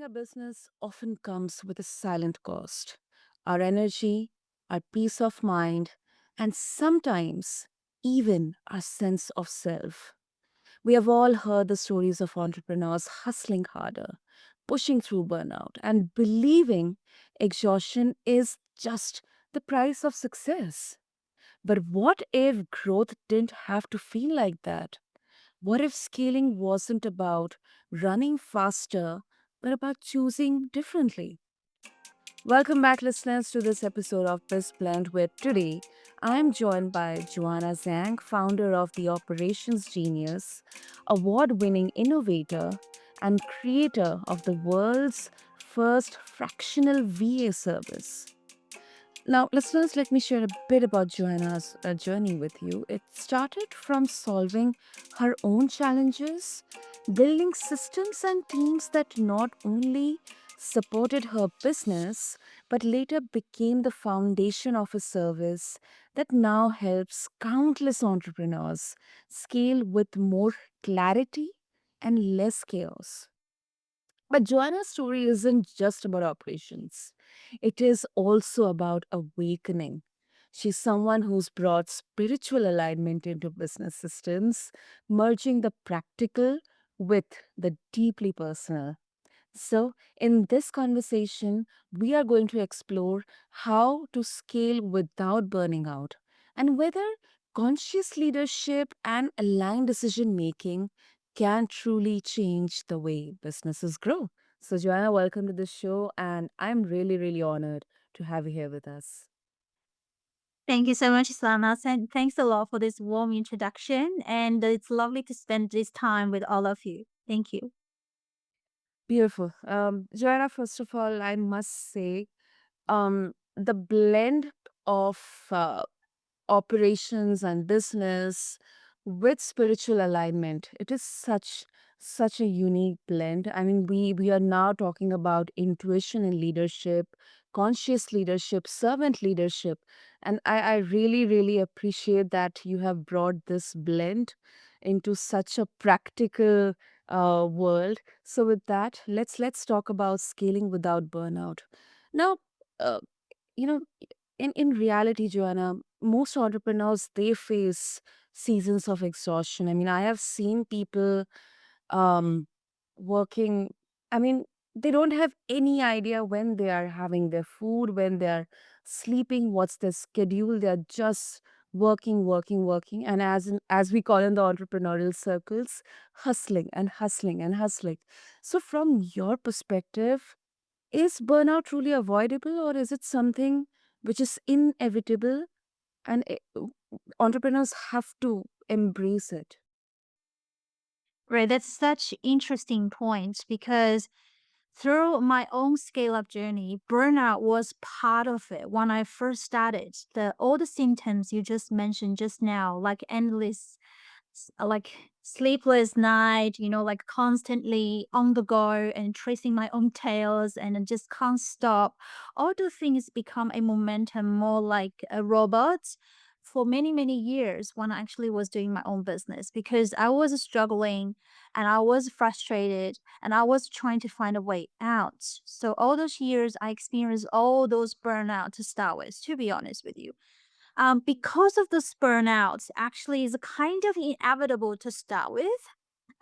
Running a business often comes with a silent cost. Our energy, our peace of mind, and sometimes even our sense of self. We have all heard the stories of entrepreneurs hustling harder, pushing through burnout, and believing exhaustion is just the price of success. But what if growth didn't have to feel like that? What if scaling wasn't about running faster, but about choosing differently? Welcome back, listeners, to this episode of BizBlend, where today I'm joined by Joanna Zhang, founder of the Operations Genius, award winning innovator, and creator of the world's first fractional VA service. Now, listeners, let me share a bit about Joanna's journey with you. It started from solving her own challenges, building systems and teams that not only supported her business, but later became the foundation of a service that now helps countless entrepreneurs scale with more clarity and less chaos. But Joanna's story isn't just about operations, it is also about awakening. She's someone who's brought spiritual alignment into business systems, merging the practical with the deeply personal. So, in this conversation, we are going to explore how to scale without burning out and whether conscious leadership and aligned decision making can truly change the way businesses grow. So, Joanna, welcome to the show, and I'm really, really honored to have you here with us. Thank you so much, Sana. And thanks a lot for this warm introduction. And it's lovely to spend this time with all of you. Thank you. Beautiful. Joanna, first of all, I must say, the blend of operations and business with spiritual alignment, it is such a unique blend. I mean, we are now talking about intuition and leadership, conscious leadership, servant leadership, and I really appreciate that you have brought this blend into such a practical world. So with that, let's talk about scaling without burnout. Now, uh, you know in reality, Joanna, most entrepreneurs, they face seasons of exhaustion. I mean, I have seen people um working. I mean, they don't have any idea when they are having their food, when they are sleeping, what's their schedule. They are just working, and as we call in the entrepreneurial circles, hustling. So from your perspective, is burnout truly avoidable, or is it something which is inevitable and entrepreneurs have to embrace it? Right. That's such interesting points because through my own scale up journey, burnout was part of it when I first started. All the symptoms you just mentioned just now, like endless like sleepless night, like constantly on the go and tracing my own tails and I just can't stop. All the things become a momentum more like a robot for many, many years when I actually was doing my own business because I was struggling and I was frustrated and I was trying to find a way out. So all those years I experienced all those burnout to start with, to be honest with you. Because of this burnout, actually is kind of inevitable to start with.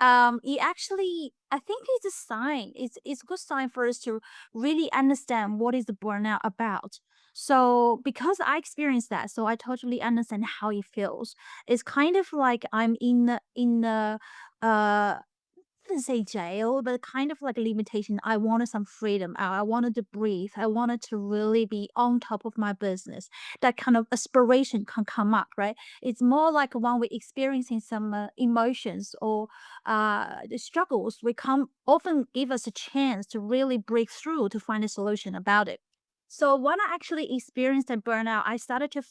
It actually, I think it's a sign. It's a good sign for us to really understand what is the burnout about. So because I experienced that, so I totally understand how it feels. It's kind of like I'm in the uh wouldn't say jail, but kind of like a limitation. I wanted some freedom. I wanted to breathe. I wanted to really be on top of my business. That kind of aspiration can come up, right? It's more like when we're experiencing some emotions or the struggles, we come often give us a chance to really break through to find a solution about it. So when I actually experienced a burnout, I started to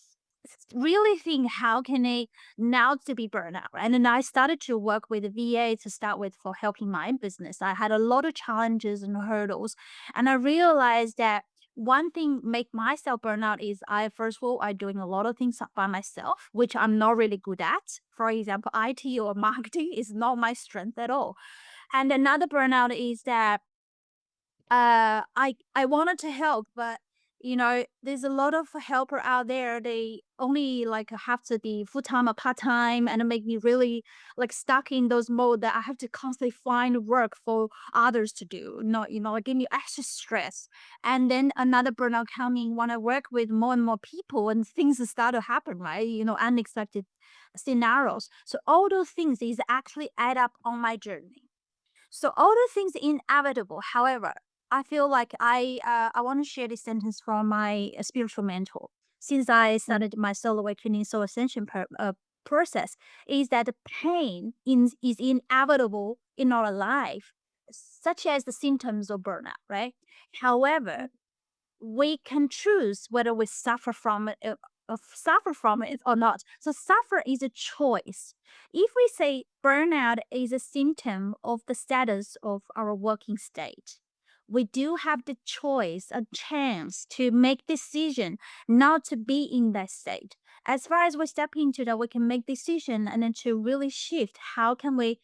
really think how can I now to be burnout, right? And then I started to work with a VA to start with for helping my business. I had a lot of challenges and hurdles, and I realized that one thing make myself burn out is I first of all I doing a lot of things by myself, which I'm not really good at. For example, IT or marketing is not my strength at all. And another burnout is that I wanted to help, but there's a lot of helper out there. They only like have to be full time or part time, and it make me really like stuck in those mode that I have to constantly find work for others to do. Not like give me extra stress. And then another burnout coming when I work with more and more people, and things start to happen, right? Unexpected scenarios. So all those things is actually add up on my journey. So all the things inevitable. However, I feel like I want to share this sentence from my spiritual mentor. Since I Mm. started my soul awakening, soul ascension process, is that the pain is inevitable in our life, such as the symptoms of burnout, right? However, we can choose whether we suffer from it or not. So suffer is a choice. If we say burnout is a symptom of the status of our working state, we do have the choice, a chance to make decision not to be in that state. As far as we step into that, we can make decision and then to really shift. How can we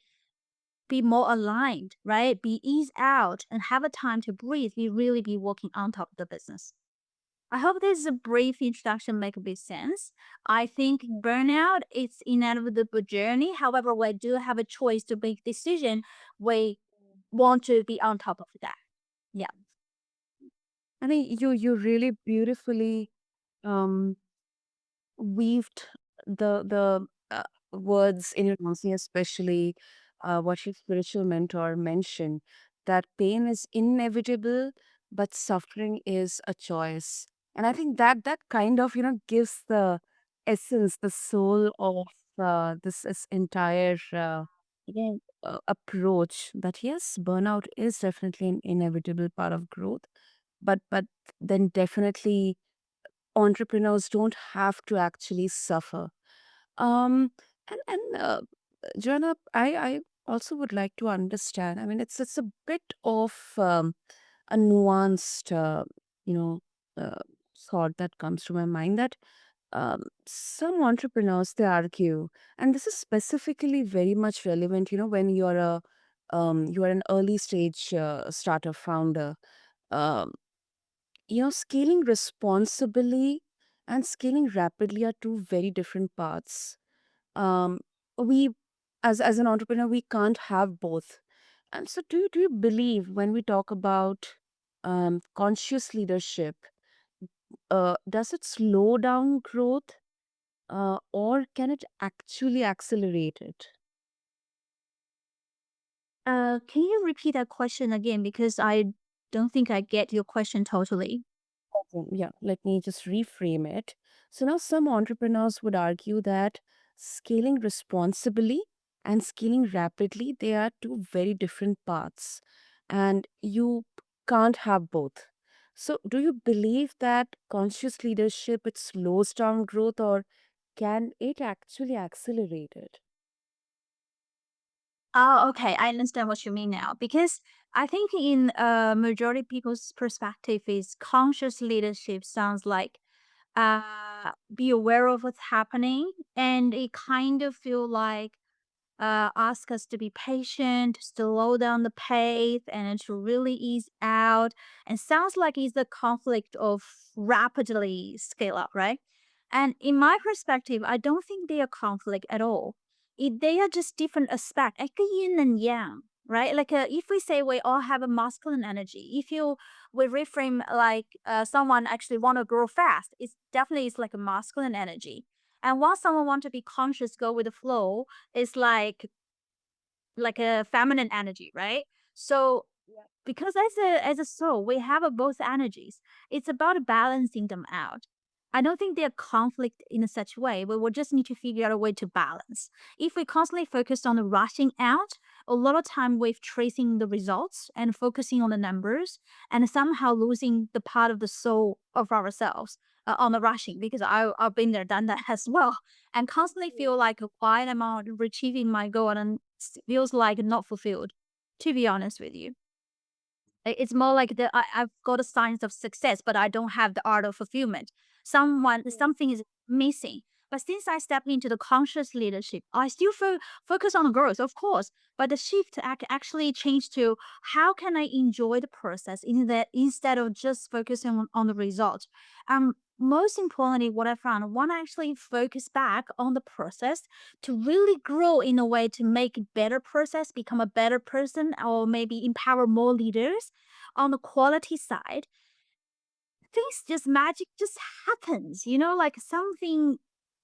be more aligned, right? Be ease out and have a time to breathe. We really be working on top of the business. I hope this is a brief introduction make a bit sense. I think burnout is inevitable journey. However, we do have a choice to make decision. We want to be on top of that. Yeah. I think you really beautifully um weaved the words in your answer, especially what your spiritual mentor mentioned, that pain is inevitable, but suffering is a choice. And I think that kind of gives the essence, the soul of this entire approach. That yes, burnout is definitely an inevitable part of growth, but then definitely entrepreneurs don't have to actually suffer. Um, and Joanna, I also would like to understand. I mean, it's a bit of a nuanced, you know, uh, thought that comes to my mind that some entrepreneurs they argue, and this is specifically very much relevant. When you are an early stage startup founder. Um, Scaling responsibly and scaling rapidly are two very different paths. Um, we, as an entrepreneur, we can't have both. And so, do you believe when we talk about conscious leadership, does it slow down growth, or can it actually accelerate it? Can you repeat that question again? Because I don't think I get your question totally. Yeah, let me just reframe it. So now some entrepreneurs would argue that scaling responsibly and scaling rapidly, they are two very different paths, and you can't have both. So do you believe that conscious leadership it slows down growth, or can it actually accelerate it? Oh, okay. I understand what you mean now. Because I think in majority people's perspective is conscious leadership sounds like be aware of what's happening, and it kind of feel like ask us to be patient, to slow down the pace, and to really ease out. And sounds like it's the conflict of rapidly scale up, right? And in my perspective, I don't think they are conflict at all. They are just different aspect, like a yin and yang, right? Like if we say we all have a masculine energy, if you we reframe like someone actually want to grow fast, it's definitely it's like a masculine energy. And while someone want to be conscious, go with the flow, it's like a feminine energy, right? So because as a soul, we have both energies. It's about balancing them out. I don't think they're conflict in a such way, but we just need to figure out a way to balance. If we constantly focus on the rushing out, a lot of time we're tracing the results and focusing on the numbers and somehow losing the part of the soul of ourselves on the rushing because I've been there, done that as well, and constantly feel like why am I not achieving my goal and feels like not fulfilled, to be honest with you. It's more like I've got a signs of success, but I don't have the art of fulfillment. Something is missing. But since I stepped into the conscious leadership, I still focus on the growth, of course. But the shift actually changed to how can I enjoy the process in that instead of just focusing on the result. Most importantly, what I found, when I actually focus back on the process to really grow in a way to make a better process, become a better person, or maybe empower more leaders on the quality side, things just magic just happens, like something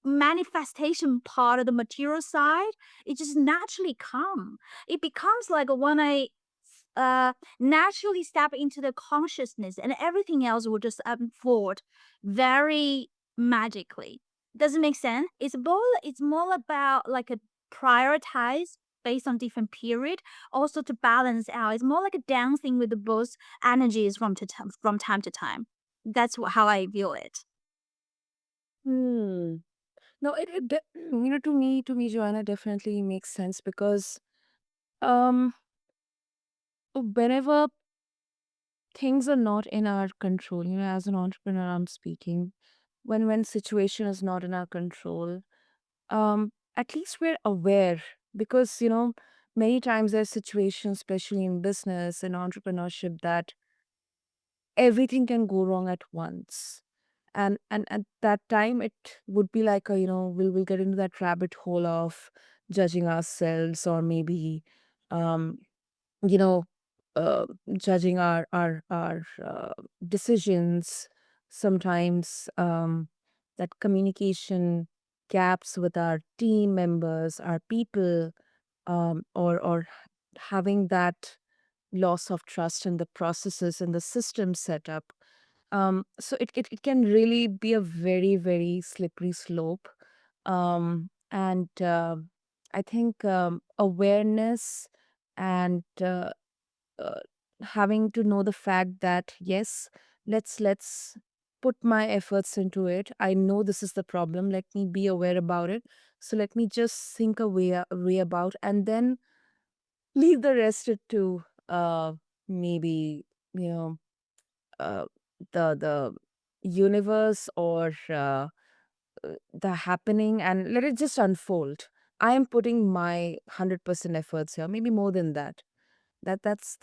manifestation part of the material side, it just naturally come. It becomes like when I naturally step into the consciousness and everything else will just unfold very magically. Does it make sense? It's more about like a prioritize based on different period, also to balance out. It's more like a dancing with the both energies from time to time. That's how I view it. Hmm. No, to me, Joanna, definitely makes sense because um, whenever things are not in our control, as an entrepreneur, I'm speaking, when situation is not in our control, at least we're aware because many times there's situations, especially in business and entrepreneurship, that everything can go wrong at once. And at that time it would be like we'll get into that rabbit hole of judging ourselves, or maybe um you know uh, judging our decisions sometimes, that communication gaps with our team members, our people, or having that loss of trust in the processes and the system setup. So it can really be a very, very slippery slope. And I think awareness and uh, having to know the fact that yes, let's put my efforts into it. I know this is the problem. Let me be aware about it. So let me just think a way about, and then leave the rest it to maybe you know uh, the universe, or the happening, and let it just unfold. I am putting my 100% efforts here, maybe more than that. That's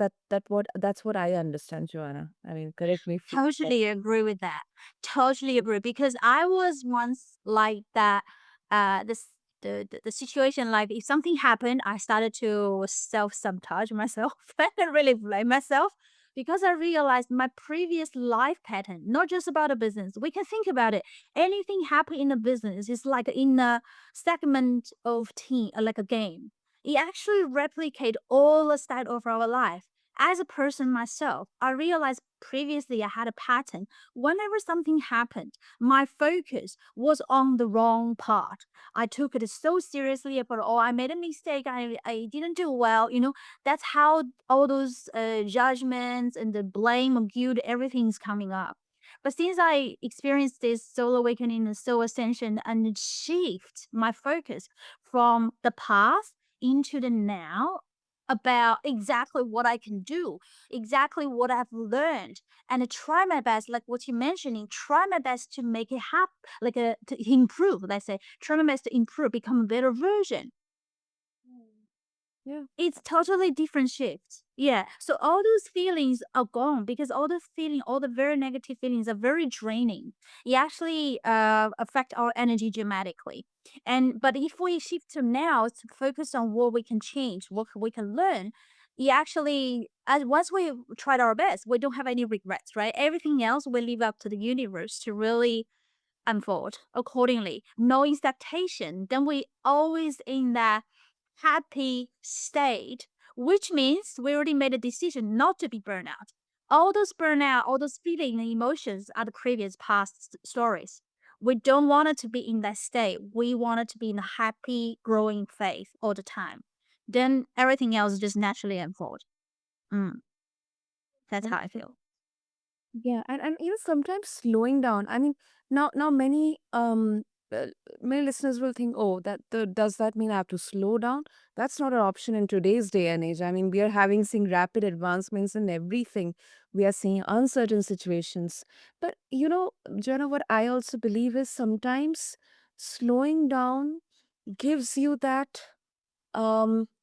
what I understand, Joanna. I mean, correct me if Totally agree with that. Totally agree because I was once like that. This the situation, like if something happened, I started to self sabotage myself and really blame myself because I realized my previous life pattern, not just about a business. We can think about it. Anything happen in a business is like in a segment of team, like a game. It actually replicate all the side of our life. As a person myself, I realized previously I had a pattern. Whenever something happened, my focus was on the wrong part. I took it so seriously. I thought, oh, I made a mistake. I didn't do well. That's how all those judgments and the blame or guilt, everything's coming up. But since I experienced this soul awakening and soul ascension and shift my focus from the past into the now, about exactly what I can do, exactly what I've learned, and I try my best, like what you're mentioning, try my best to make it happen, like to improve. Let's say, try my best to improve, become a better version. yeah. It's totally different shifts. Yeah. So all those feelings are gone because all the very negative feelings are very draining. It actually affect our energy dramatically. But if we shift to now to focus on what we can change, what we can learn, it actually, as once we tried our best, we don't have any regrets, right? Everything else we leave up to the universe to really unfold accordingly. No expectation. Then we always in that happy state, which means we already made a decision not to be burnout. All those burnout, all those feelings and emotions are the previous past stories. We don't want it to be in that state. We want it to be in a happy, growing phase all the time. Then everything else just naturally unfold. Mm, that's how I feel. Yeah, and sometimes slowing down. I mean, now uh, many listeners will think, oh, does that mean I have to slow down? That's not an option in today's day and age. I mean, we are having seeing rapid advancements in everything. We are seeing uncertain situations. But Jonah, what I also believe is sometimes Slowing down gives you that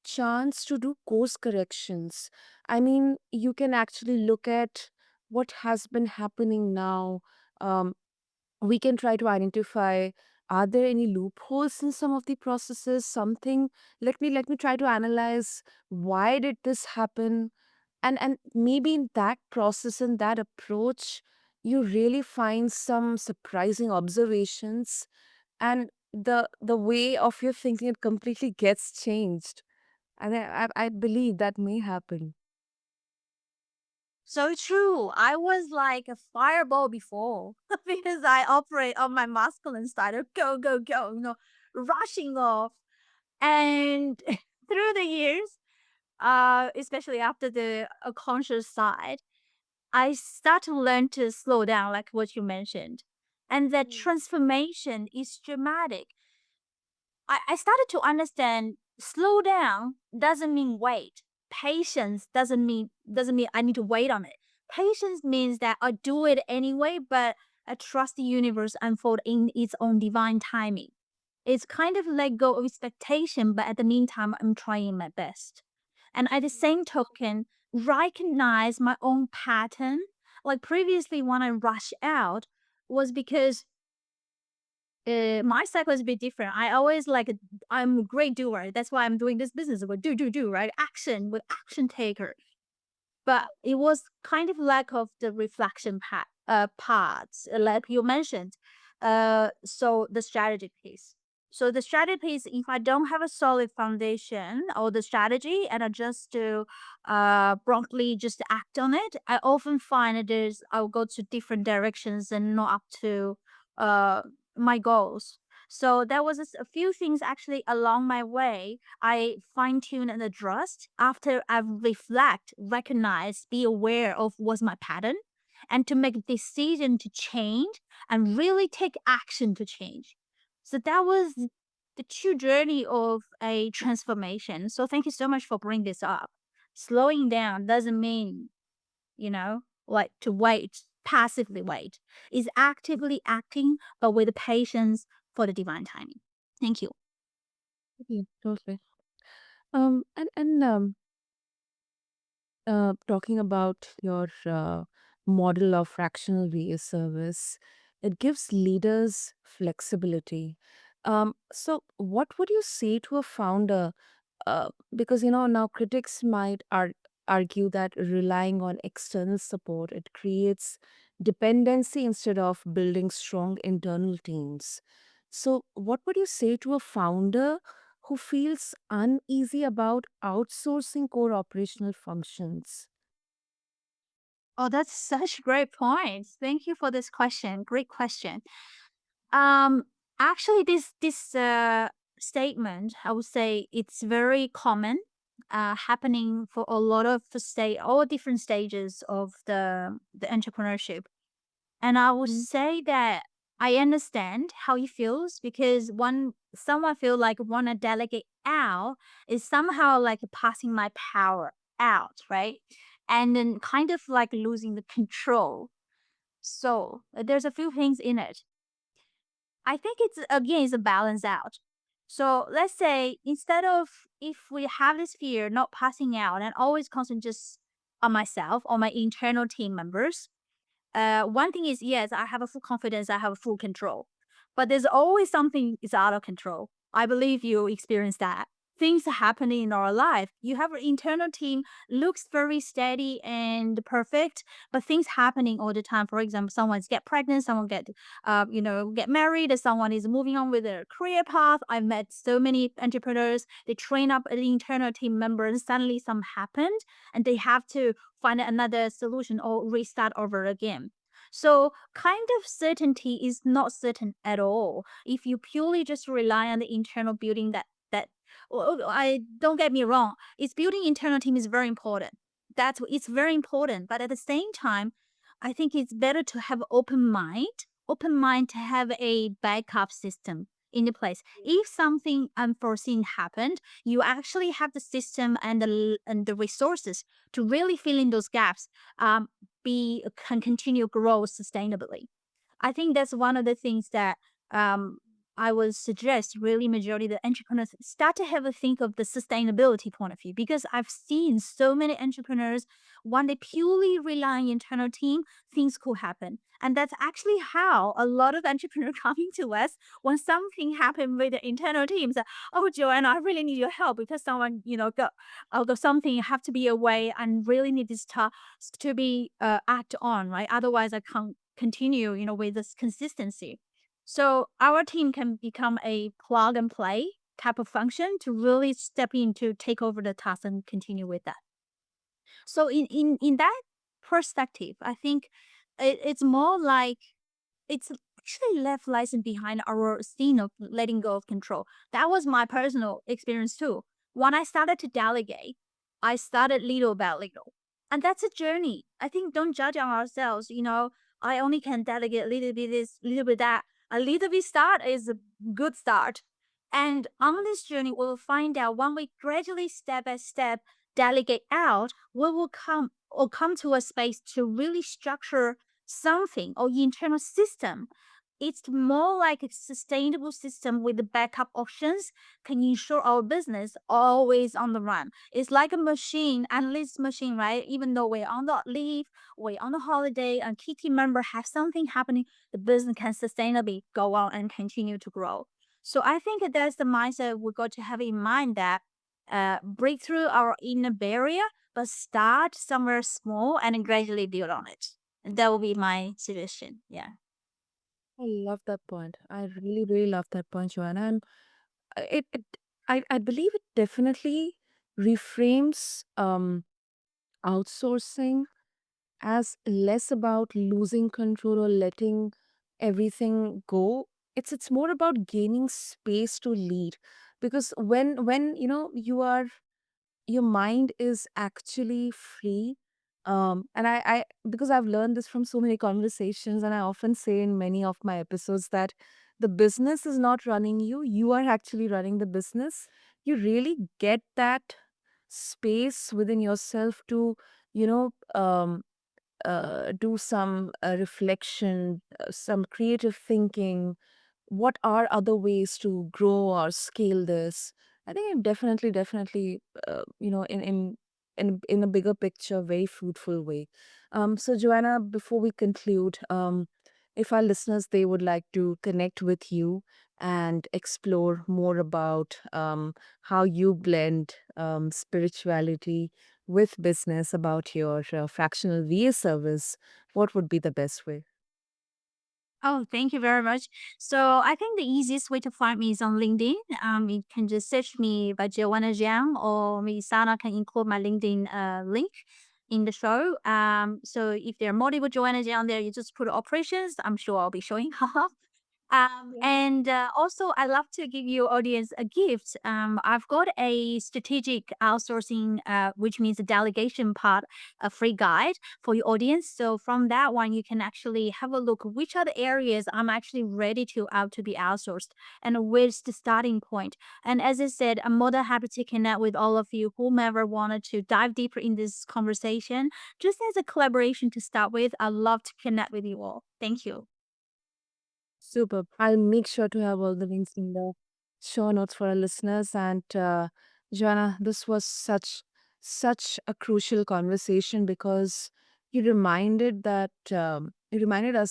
chance to do course corrections. I mean, you can actually look at what has been happening now. Um, we can try to identify, are there any loopholes in some of the processes, something. Let me try to analyze, why did this happen? And maybe in that process and that approach, you really find some surprising observations, and the way of your thinking, it completely gets changed. And I believe that may happen. So true. I was like a fireball before because I operate on my masculine side of go, go, go, rushing off. And through the years, especially after the conscious side, I start to learn to slow down, like what you mentioned. And that transformation is dramatic. I started to understand slow down doesn't mean wait. Patience doesn't mean I need to wait on it. Patience means that I do it anyway, but I trust the universe unfold in its own divine timing. It's kind of let go of expectation, but at the meantime, I'm trying my best. And at the same token, recognize my own pattern. Like previously, when I rush out, was because my cycle is a bit different. I always like I'm a great doer. That's why I'm doing this business with do right action with action taker. But it was kind of lack of the reflection parts, like you mentioned. So the strategy piece. So the strategy piece, if I don't have a solid foundation or the strategy, and I just to promptly just act on it, I often find that I'll go to different directions and not up to uh my goals. So there was a few things actually along my way I fine tune and adjust after I reflect, recognize, be aware of what's my pattern, and to make a decision to change and really take action to change. So that was the true journey of a transformation. So thank you so much for bringing this up. Slowing down doesn't mean, like to wait, passively wait. Is actively acting, but with patience for the divine timing. Thank you. Yeah, totally. And talking about your model of fractional VA service, it gives leaders flexibility. So, what would you say to a founder? Because now critics might argue that relying on external support, it creates dependency instead of building strong internal teams. So, what would you say to a founder who feels uneasy about outsourcing core operational functions? Oh, that's such great points. Thank you for this question. Great question. Um, Actually, this statement, I would say it's very common, happening for a lot of the all different stages of the entrepreneurship. And I would Mm. say that I understand how he feels because someone feel like wanna delegate out is somehow like passing my power out, right? And then kind of like losing the control. So there's a few things in it. I think it's again it's a balance out. So let's say instead of if we have this fear not passing out and always concentrate just on myself or my internal team members, one thing is, yes, I have a full confidence, I have a full control, but there's always something is out of control. I believe you experience that. Things are happening in our life. You have an internal team, looks very steady and perfect, but things happening all the time. For example, someone's get pregnant, someone get married, or someone is moving on with their career path. I've met so many entrepreneurs. They train up an internal team member, and suddenly some happened, and they have to find another solution or restart over again. So, kind of certainty is not certain at all. If you purely just rely on the internal building well, I don't get me wrong, it's building internal team is very important. It's very important, but at the same time, I think it's better to have open mind to have a backup system in the place. If something unforeseen happened, you actually have the system and the resources to really fill in those gaps. Can continue grow sustainably. I think that's one of the things that I would suggest really majority of the entrepreneurs start to have a think of the sustainability point of view, because I've seen so many entrepreneurs when they purely rely on internal team, things could happen. And that's actually how a lot of entrepreneurs coming to us when something happened with the internal teams. Oh, Joanna, I really need your help because someone, got got something have to be away and really need this task to be act on, right? Otherwise, I can't continue, with this consistency. So our team can become a plug and play type of function to really step in to take over the task and continue with that. So in that perspective, I think it's more like it's actually left license behind our scene of letting go of control. That was my personal experience too. When I started to delegate, I started little by little. And that's a journey. I think don't judge on ourselves. I only can delegate a little bit this, little bit that. A little bit start is a good start. And on this journey, we'll find out when we gradually step by step delegate out, we will come to a space to really structure something or internal system. It's more like a sustainable system with the backup options can ensure our business always on the run. It's like a machine, analyst machine, right? Even though we're on the leave, we're on the holiday, and key team member have something happening, the business can sustainably go on and continue to grow. So I think that's the mindset we got to have in mind, that break through our inner barrier, but start somewhere small and gradually build on it. That will be my suggestion. Yeah. I love that point. I really, really love that point, Joanna. And it I believe it definitely reframes outsourcing as less about losing control or letting everything go. It's more about gaining space to lead. Because when you are, your mind is actually free. And I because I've learned this from so many conversations, and I often say in many of my episodes that the business is not running you, you are actually running the business. You really get that space within yourself to, you know um, do some reflection, some creative thinking. What are other ways to grow or scale this? I think I'm definitely, in a bigger picture, very fruitful way. So Joanna, before we conclude, if our listeners, they would like to connect with you and explore more about how you blend spirituality with business, about your fractional VA service, what would be the best way? Oh, thank you very much. So I think the easiest way to find me is on LinkedIn. You can just search me by Joanna Zhang, or maybe Sana can include my LinkedIn link in the show. So if there are multiple Joanna Zhang there, you just put operations. I'm sure I'll be showing. And also, I love to give your audience a gift. I've got a strategic outsourcing, which means the delegation part, a free guide for your audience. So from that one, you can actually have a look which are the areas I'm actually ready to out to be outsourced, and where's the starting point. And as I said, I'm more than happy to connect with all of you, whomever wanted to dive deeper in this conversation. Just as a collaboration to start with, I'd love to connect with you all. Thank you. Superb. I'll make sure to have all the links in the show notes for our listeners. And Joanna, this was such a crucial conversation, because you reminded us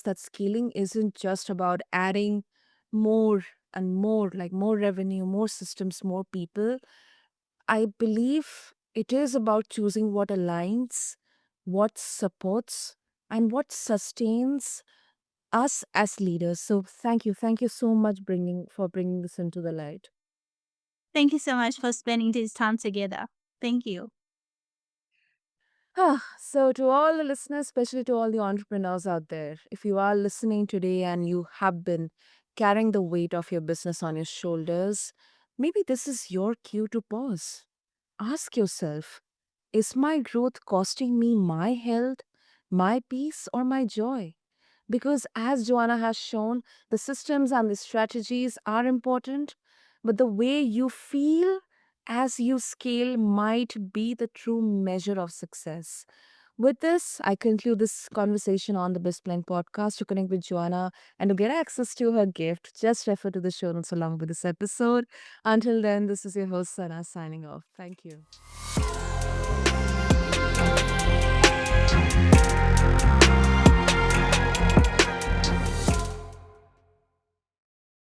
that scaling isn't just about adding more and more, like more revenue, more systems, more people. I believe it is about choosing what aligns, what supports, and what sustains us as leaders. So thank you so much bringing this into the light. Thank you so much for spending this time together. Thank you. So to all the listeners, especially to all the entrepreneurs out there, if you are listening today and you have been carrying the weight of your business on your shoulders, maybe this is your cue to pause. Ask yourself, is my growth costing me my health, my peace, or my joy? Because as Joanna has shown, the systems and the strategies are important, but the way you feel as you scale might be the true measure of success. With this, I conclude this conversation on the BizBlend podcast. To connect with Joanna and to get access to her gift, just refer to the show notes along with this episode. Until then, this is your host, Sana, signing off. Thank you.